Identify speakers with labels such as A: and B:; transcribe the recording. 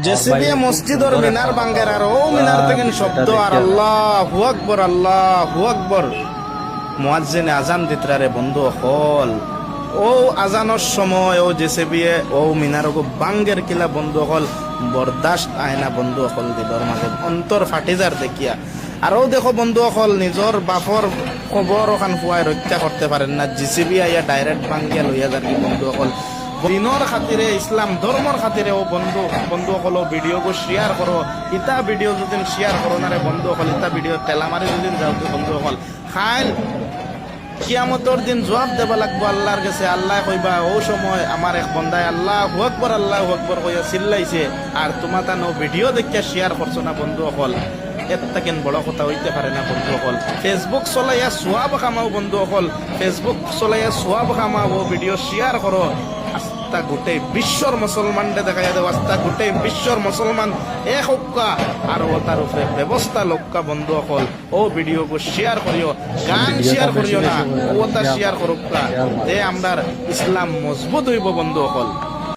A: JCB মসজিদর মিনার বাঙ্গের আর ও মিনার থেকে শব্দ আর আল্লাহু আকবার আল্লাহু আকবার মুয়াজ্জিনে আজান দিতরারে বন্ধু হল ও আজানোর সময় ও জেসিবি ও মিনার বাঙ্গের কিলা বন্ধু হল বরদাস্ত আয়না বন্ধু হল দিলর মাঝে অন্তর ফাটিজার দেখিয়া আরও দেখো বন্ধু হল নিজর বাপর খবর ওখান ফুয়াই রক্ষা করতে পারেন না জিসিবি আইয়া ডাইরেক্ট বাঙ্গিয়া লইয়া যার কি বন্ধু হল দিনর খাতিরে ইসলাম ধর্মর খাতিরে ও বন্ধু হলো ভিডিও গো শেয়ার করো ইতা ভিডিও যদি শেয়ার করো না রে বন্ধু হল ইতা ভিডিও তেলামারি যদি যাও বন্ধু হল খাইল কিয়ামতর দিন জবাব দেবা লাগবো আল্লাহর কাছে আল্লাহ কইবা ও সময় আমার এক বন্দায় আল্লাহু আকবার কইয়া চিল্লাইছে আর তোমার তা নো ভিডিও দেখিয়া শেয়ার করছো না বন্ধু হল এটা কেন বড় কথা হইতে পারে না বন্ধু হল ফেসবুক চলাইয়া সোয়াব কামাও বন্ধু হল ফেসবুক চলাইয়া সোয়াব কামাও ভিডিও শেয়ার করো আস্তা গোটেই বিশ্বর মুসলমানদের দেখা যায় আস্তা গোটেই বিশ্বর মুসলমান এক হক্কা আর ও তার উপরে ব্যবস্থা লক্কা বন্ধু হল ও ভিডিও গো শেয়ার করিও গান শেয়ার করিও না ও তা শেয়ার করুক তে আমরা ইসলাম মজবুত হইব বন্ধু হল।